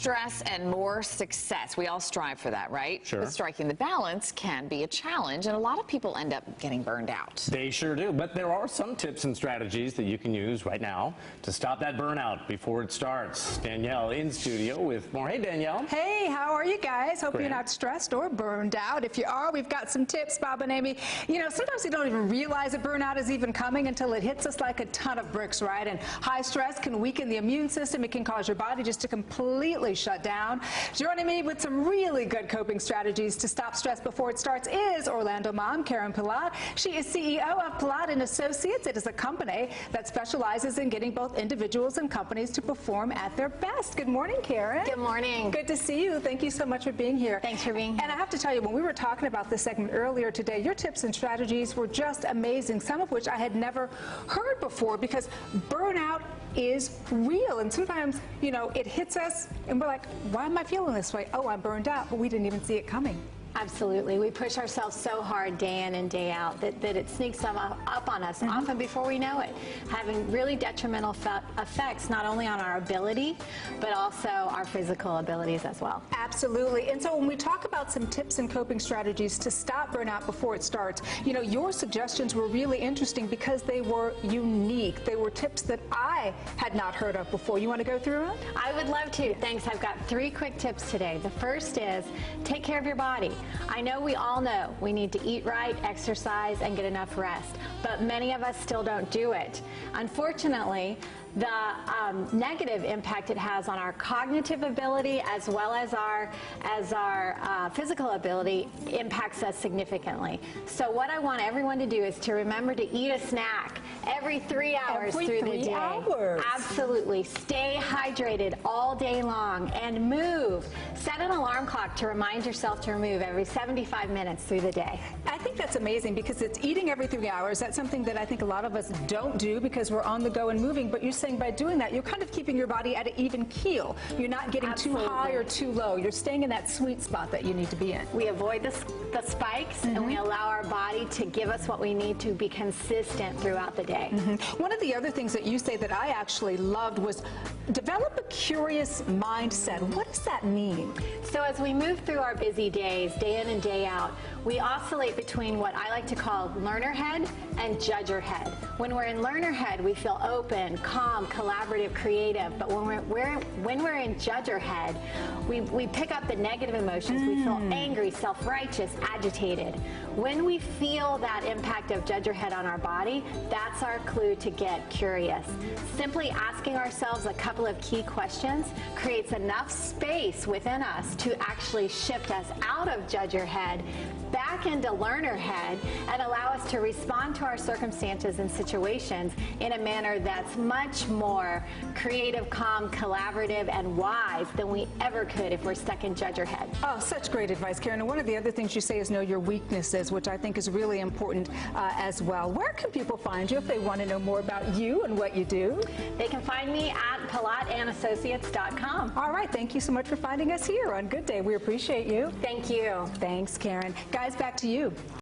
stress and more success. We all strive for that, right? Sure. But striking the balance can be a challenge, and a lot of people end up getting burned out. They sure do, but there are some tips and strategies that you can use right now to stop that burnout before it starts. Danielle in studio with more. Hey, Danielle. Hey, how are you guys? Hope Great. you're not stressed or burned out. If you are, we've got some tips, Bob and Amy. You know, sometimes we don't even realize that burnout is even coming until it hits us like a ton of bricks, right? And high stress can weaken the immune system. It can cause your body just to completely shut down. Joining me with some really good coping strategies to stop stress before it starts is Orlando mom, Karen Pelot. She is CEO of Pelot & Associates. It is a company that specializes in getting both individuals and companies to perform at their best. Good morning, Karen. Good morning. Good to see you. Thank you so much for being here. Thanks for being here. And I have to tell you, when we were talking about this segment earlier today, your tips and strategies were just amazing, some of which I had never heard before, because burnout is real. And sometimes, you know, it hits us and we're like, why am I feeling this way? Oh, I'm burned out, but we didn't even see it coming. Absolutely. We push ourselves so hard day in and day out that it sneaks up on us, often before we know it, having really detrimental effects not only on our ability, but also our physical abilities as well. Absolutely. And so when we talk about some tips and coping strategies to stop burnout before it starts, you know, your suggestions were really interesting because they were unique. They were tips that I had not heard of before. You want to go through them? I would love to. Thanks. I've got 3 quick tips today. The first is take care of your body. I know we all know we need to eat right, exercise, and get enough rest, but many of us still don't do it. Unfortunately, the negative impact it has on our cognitive ability as well as our physical ability impacts us significantly. So what I want everyone to do is to remember to eat a snack every 3 hours through the day. Hours. Absolutely. Stay hydrated all day long and move. Set an alarm clock to remind yourself to move every 75 minutes through the day. I think that's amazing because it's eating every 3 hours. That's something that I think a lot of us don't do because we're on the go and moving. But you're saying by doing that, you're kind of keeping your body at an even keel. You're not getting too high or too low. You're staying in that sweet spot that you need to be in. We avoid the spikes and we allow our body to give us what we need to be consistent throughout the day. One of the other things that you say that I actually loved was develop a curious mindset. What does that mean? So as we move through our busy days, day in and day out, we oscillate between what I like to call learner head and judger head. When we're in learner head, we feel open, calm, collaborative, creative. But when we're in judger head, we pick up the negative emotions. We feel angry, self-righteous, agitated. When we feel that impact of judger head on our body, that's our clue to get curious. Simply asking ourselves a couple of key questions creates enough space within us to actually shift us out of judger head back into learner head and allow us to respond to our circumstances and situations in a manner that's much more creative, calm, collaborative, and wise than we ever could if we're stuck in judger head. Oh, such great advice, Karen. And one of the other things you say is know your weaknesses, which I think is really important as well. Where can people find you if they want to know more about you and what you do? They can find me at pelotandassociates.com. All right. Thank you so much for finding us here on Good Day. We appreciate you. Thank you. Thanks, Karen. Guys, back to you.